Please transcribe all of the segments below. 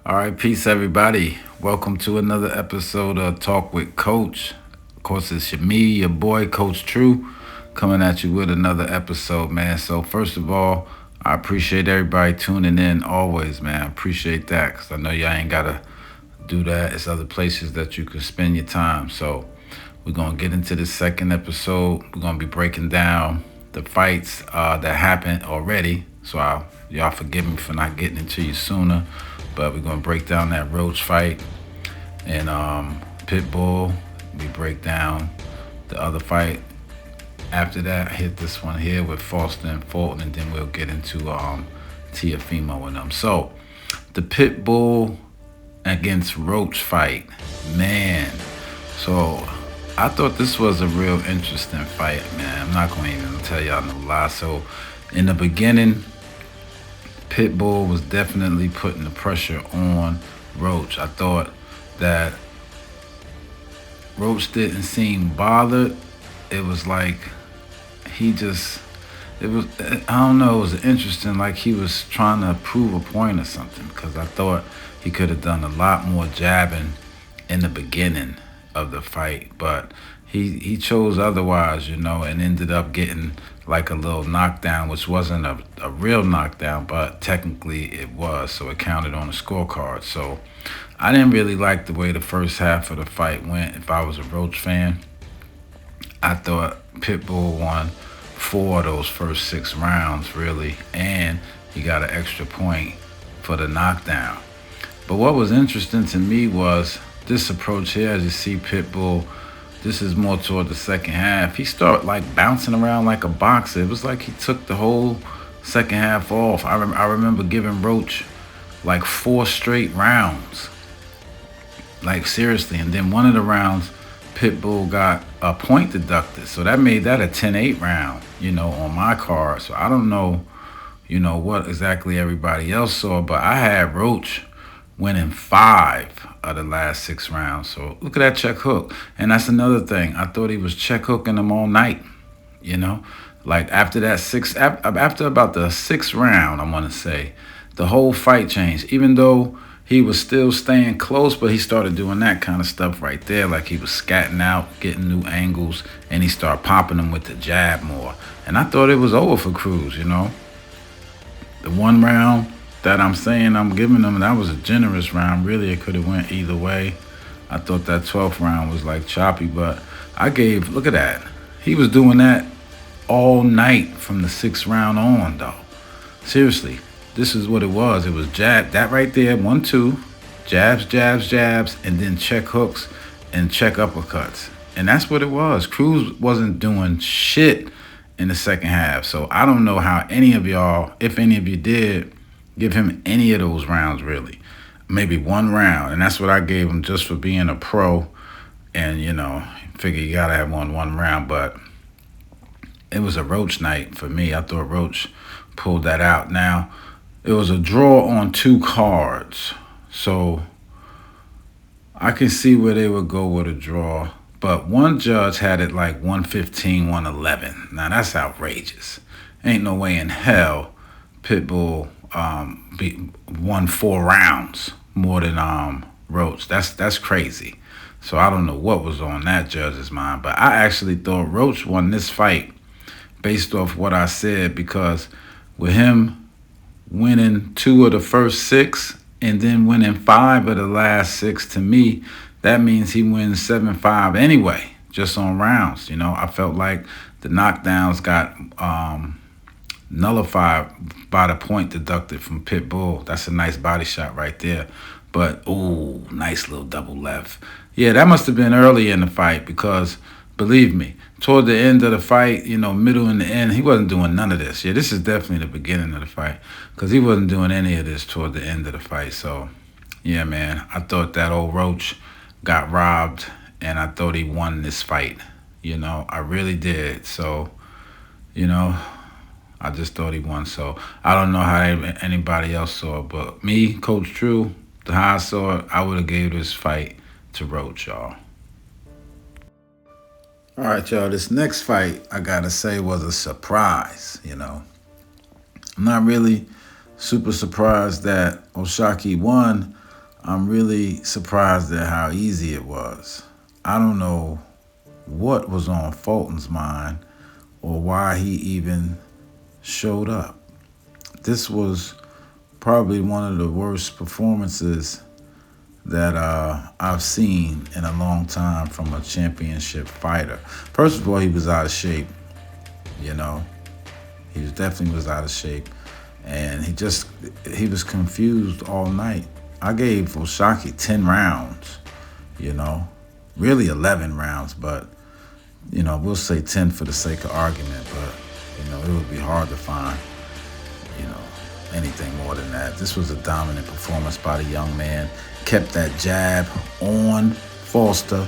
All right, peace, everybody. Welcome to another episode of Talk with Coach. Of course, it's me, your boy, Coach True, coming at you with another episode, man. So, first of all, I appreciate everybody tuning in always, man. I appreciate that because I know y'all ain't got to do that. It's other places that you can spend your time. So, we're going to get into the second episode. We're going to be breaking down the fights that happened already. So, y'all forgive me for not getting into you sooner. But we're going to break down that Roach fight and PitBull. We break down the other fight. After that, hit this one here with Foster and Fulton, and then we'll get into Teofimo and them. So, the PitBull against Roach fight. Man. So, I thought this was a real interesting fight, man. I'm not going to even tell y'all no lie. So, in the beginning, PitBull was definitely putting the pressure on Roach. I thought that Roach didn't seem bothered. It was like I don't know, it was interesting, like he was trying to prove a point or something, because I thought he could have done a lot more jabbing in the beginning of the fight, but he chose otherwise, and ended up getting like a little knockdown, which wasn't a real knockdown, but technically it was, so it counted on the scorecard. So I didn't really like the way the first half of the fight went. If I was a Roach fan, I thought PitBull won 4 of those first 6 rounds, really, and he got an extra point for the knockdown. But what was interesting to me was this approach here. As you see, PitBull, this is more toward the second half. He started like bouncing around like a boxer. It was like he took the whole second half off. I remember giving Roach like 4 straight rounds. Like seriously. And then one of the rounds, PitBull got a point deducted. So that made that a 10-8 round, on my card. So I don't know, what exactly everybody else saw, but I had Roach winning 5 of the last 6 rounds. So look at that check hook. And that's another thing. I thought he was check hooking him all night. Like after that after about the 6th round, I want to say, the whole fight changed. Even though he was still staying close, but he started doing that kind of stuff right there. Like he was scatting out, getting new angles, and he started popping them with the jab more. And I thought it was over for Cruz, The one round that I'm saying I'm giving him, that was a generous round. Really, it could have went either way. I thought that 12th round was like choppy, but look at that. He was doing that all night from the 6th round on, though. Seriously, this is what it was. It was jab, that right there, 1-2, jabs, jabs, jabs, and then check hooks and check uppercuts. And that's what it was. Cruz wasn't doing shit in the second half. So I don't know how any of y'all, if any of you did, give him any of those rounds, really. Maybe 1 round. And that's what I gave him just for being a pro. And, figure you got to have one round. But it was a Roach night for me. I thought Roach pulled that out. Now, it was a draw on 2 cards. So I can see where they would go with a draw. But one judge had it like 115, 111. Now, that's outrageous. Ain't no way in hell PitBull won 4 rounds more than Roach. That's crazy. So I don't know what was on that judge's mind, but I actually thought Roach won this fight based off what I said, because with him winning 2 of the first 6 and then winning 5 of the last 6, to me, that means he wins 7-5 anyway, just on rounds. I felt like the knockdowns got nullified by the point deducted from PitBull. That's a nice body shot right there. But, ooh, nice little double left. Yeah, that must have been early in the fight, because, believe me, toward the end of the fight, middle and the end, he wasn't doing none of this. Yeah, this is definitely the beginning of the fight, because he wasn't doing any of this toward the end of the fight. So, yeah, man, I thought that old Roach got robbed, and I thought he won this fight. I really did. So, I just thought he won. So I don't know how anybody else saw it, but me, Coach True, how I saw it, I would have gave this fight to Roach, y'all. All right, y'all, this next fight, I got to say, was a surprise, I'm not really super surprised that Shockey won, I'm really surprised at how easy it was. I don't know what was on Fulton's mind or why he even showed up. This was probably one of the worst performances that I've seen in a long time from a championship fighter. First of all, he was out of shape, you know. He definitely was out of shape. And he was confused all night. I gave Shockey 10 rounds, you know. Really 11 rounds, but, you know, we'll say 10 for the sake of argument. But, you know, it would be hard to find, you know, anything more than that. This was a dominant performance by the young man. Kept that jab on Foster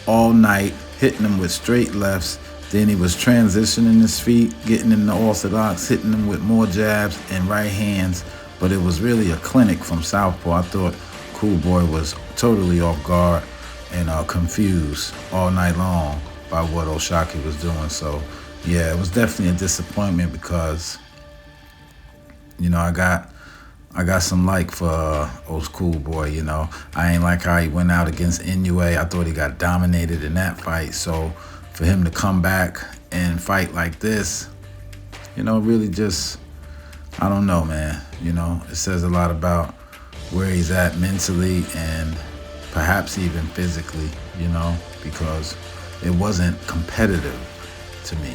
all night, hitting him with straight lefts. Then he was transitioning his feet, getting in the orthodox, hitting him with more jabs and right hands. But it was really a clinic from southpaw. I thought Cool Boy was totally off guard and confused all night long by what Shockey was doing. So, yeah, it was definitely a disappointment because, you know, I got some like for old Cool Boy, you know. I ain't like how he went out against Inoue. I thought he got dominated in that fight. So for him to come back and fight like this, you know, really just, I don't know, man. You know, it says a lot about where he's at mentally and perhaps even physically, you know, because it wasn't competitive to me.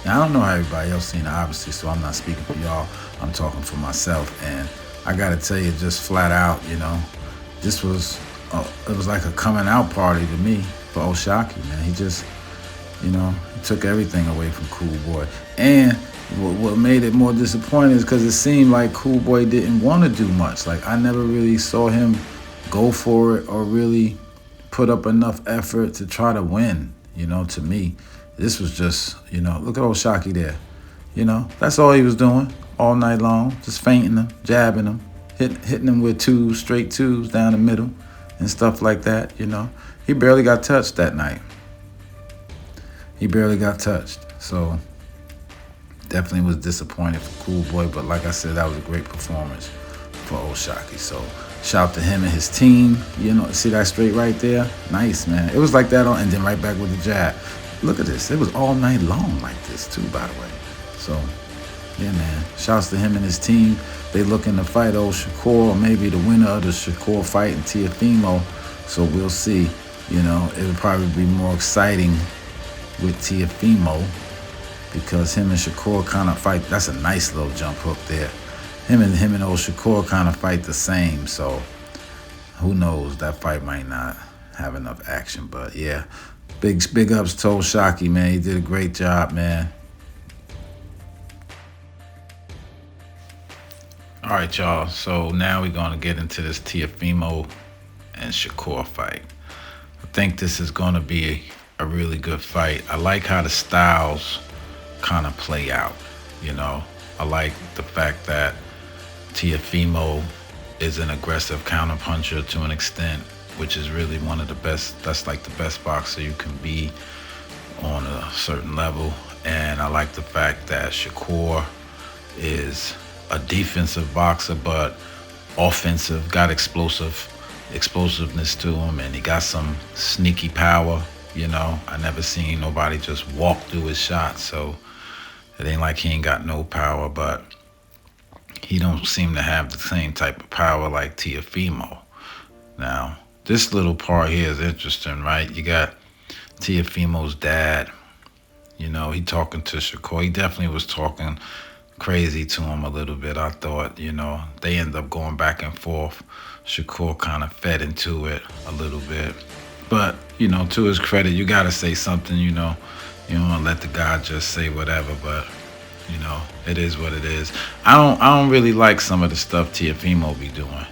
Now, I don't know how everybody else seen it, obviously, so I'm not speaking for y'all. I'm talking for myself. And I got to tell you, just flat out, you know, this was, it was like a coming out party to me for Shockey, man. He just, you know, he took everything away from Cool Boy. And what made it more disappointing is because it seemed like Cool Boy didn't want to do much. Like, I never really saw him go for it or really put up enough effort to try to win, you know, to me. This was just, you know, look at Shockey there. You know, that's all he was doing all night long, just feinting him, jabbing him, hitting him with straight twos down the middle and stuff like that, you know. He barely got touched that night. He barely got touched. So definitely was disappointed for Cool Boy, but like I said, that was a great performance for Shockey. So shout to him and his team. You know, see that straight right there? Nice, man. It was like that and then right back with the jab. Look at this. It was all night long like this too, by the way. So, yeah, man. Shouts to him and his team. They looking to fight Shakur, or maybe the winner of the Shakur fight and Teofimo. So we'll see. You know, it would probably be more exciting with Teofimo because him and Shakur kind of fight. That's a nice little jump hook there. Him and Shakur kind of fight the same. So who knows? That fight might not have enough action. But yeah, big ups to Shockey, man. He did a great job, man. All right, y'all. So now we're going to get into this Teofimo and Shakur fight. I think this is going to be a really good fight. I like how the styles kind of play out, you know. I like the fact that Teofimo is an aggressive counterpuncher to an extent, which is really one of the best. That's like the best boxer you can be on a certain level. And I like the fact that Shakur is a defensive boxer, but offensive, got explosiveness to him, and he got some sneaky power, you know. I never seen nobody just walk through his shots, so it ain't like he ain't got no power, but he don't seem to have the same type of power like Teofimo. Now, this little part here is interesting, right? You got Teofimo's dad, you know, he talking to Shakur. He definitely was talking crazy to him a little bit. I thought, you know, they end up going back and forth. Shakur kind of fed into it a little bit. But, you know, to his credit, you got to say something, you know. You don't want to let the guy just say whatever, but, you know, it is what it is. I don't really like some of the stuff Teofimo be doing.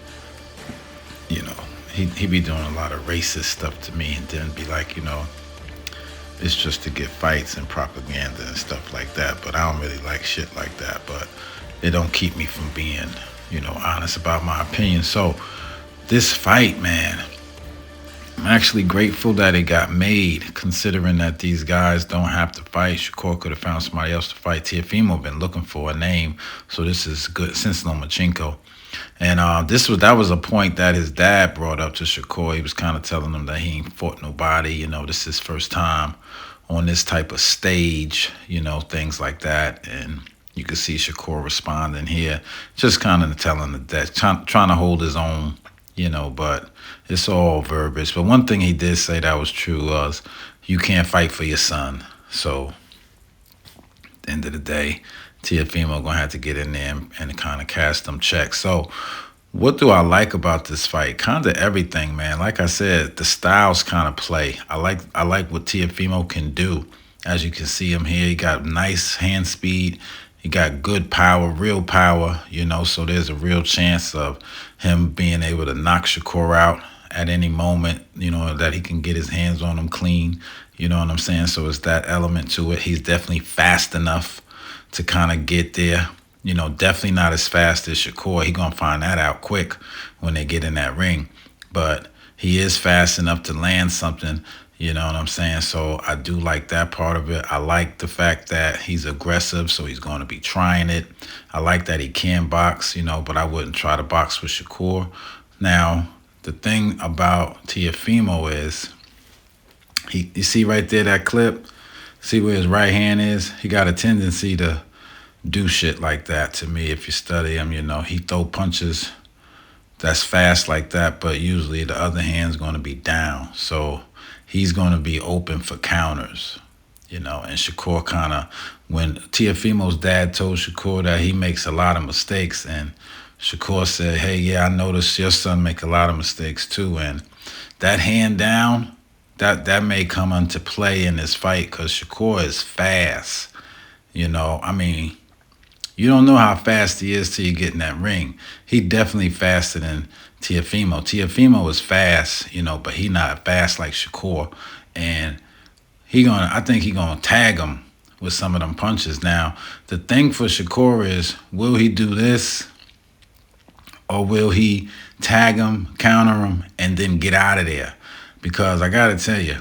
You know, he be doing a lot of racist stuff to me and then be like, you know, it's just to get fights and propaganda and stuff like that. But I don't really like shit like that. But it don't keep me from being, you know, honest about my opinion. So this fight, man, I'm actually grateful that it got made, considering that these guys don't have to fight. Shakur could have found somebody else to fight. Teofimo been looking for a name, so this is good. Since Lomachenko, And that was a point that his dad brought up to Shakur. He was kind of telling him that he ain't fought nobody. This is his first time on this type of stage. Things like that. And you could see Shakur responding here, just kind of telling that, trying to hold his own. But it's all verbiage. But one thing he did say that was true was, you can't fight for your son. So at the end of the day, Teofimo gonna have to get in there and kind of cast them checks. So what do I like about this fight? Kind of everything, man. Like I said, the styles kind of play. I like what Teofimo can do. As you can see him here, he got nice hand speed. He got good power, real power, so there's a real chance of him being able to knock Shakur out at any moment, that he can get his hands on him clean. You know what I'm saying? So it's that element to it. He's definitely fast enough to kind of get there. Definitely not as fast as Shakur. He going to find that out quick when they get in that ring. But he is fast enough to land something, you know what I'm saying? So I do like that part of it. I like the fact that he's aggressive, so he's going to be trying it. I like that he can box, but I wouldn't try to box with Shakur. Now, the thing about Teofimo is, you see right there that clip? See where his right hand is? He got a tendency to do shit like that to me. If you study him, he throw punches that's fast like that, but usually the other hand's going to be down. So he's going to be open for counters, and Shakur kind of, when Teofimo's dad told Shakur that he makes a lot of mistakes, and Shakur said, hey, yeah, I noticed your son make a lot of mistakes too. And that hand down, that may come into play in this fight because Shakur is fast. You don't know how fast he is till you get in that ring. He definitely faster than Teofimo. Teofimo is fast, but he not fast like Shakur. And I think he gonna tag him with some of them punches. Now, the thing for Shakur is, will he do this? Or will he tag him, counter him, and then get out of there? Because I gotta tell you,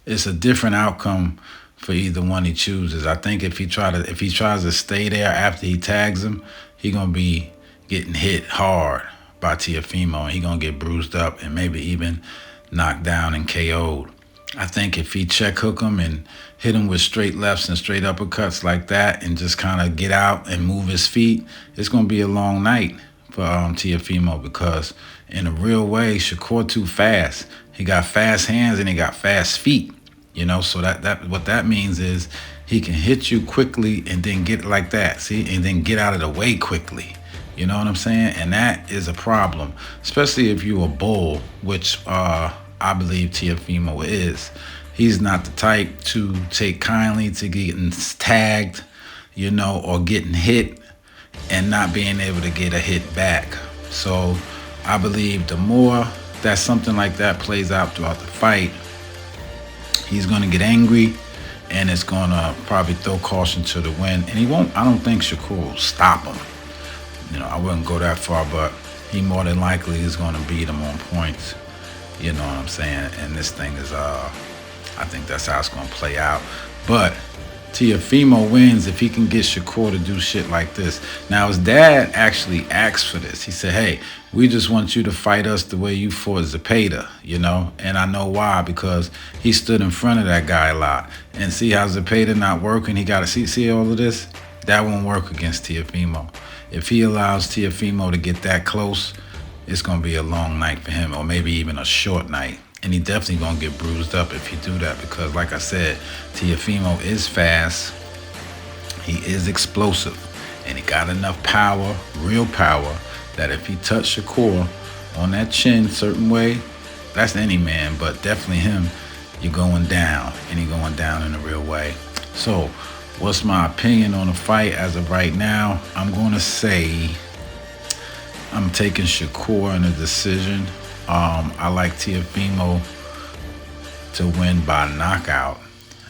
it's a different outcome for either one he chooses. I think if he tries to stay there after he tags him, he gonna be getting hit hard by Teofimo, and he gonna get bruised up and maybe even knocked down and KO'd. I think if he check hook him and hit him with straight lefts and straight uppercuts like that and just kind of get out and move his feet, it's gonna be a long night for Teofimo, because in a real way, Shakur too fast. He got fast hands and he got fast feet. So that what that means is he can hit you quickly and then get like that, see, and then get out of the way quickly. You know what I'm saying? And that is a problem, especially if you're a bull, which I believe Teofimo is. He's not the type to take kindly to getting tagged, or getting hit and not being able to get a hit back. So I believe the more that something like that plays out throughout the fight, he's going to get angry, and it's going to probably throw caution to the wind. And I don't think Shakur will stop him. I wouldn't go that far, but he more than likely is going to beat him on points. You know what I'm saying? And this thing is, I think that's how it's going to play out. But Teofimo wins if he can get Shakur to do shit like this. Now, his dad actually asked for this. He said, hey, we just want you to fight us the way you fought Zepeda, And I know why, because he stood in front of that guy a lot. And see how Zepeda not working? He got to see all of this? That won't work against Teofimo. If he allows Teofimo to get that close, it's going to be a long night for him, or maybe even a short night. And he definitely going to get bruised up if he do that, because like I said, Teofimo is fast. He is explosive. And he got enough power, real power, that if he touch Shakur on that chin certain way, that's any man, but definitely him, you're going down. And he's going down in a real way. So what's my opinion on the fight as of right now? I'm going to say I'm taking Shakur in a decision. I like Teofimo to win by knockout,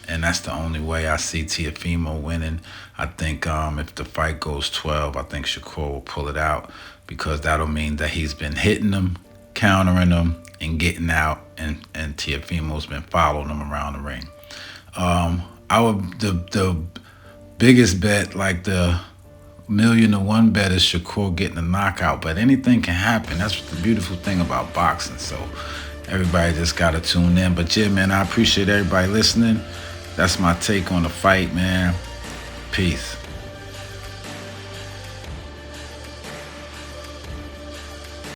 and that's the only way I see Teofimo winning. I think if the fight goes 12, I think Shakur will pull it out, because that'll mean that he's been hitting him, countering him, and getting out, and Teofimo's been following him around the ring. The biggest bet, like the 1,000,000 to 1 bet is Shakur getting a knockout, but anything can happen. That's the beautiful thing about boxing. So everybody just gotta tune in. But yeah, man, I appreciate everybody listening. That's my take on the fight, man. Peace.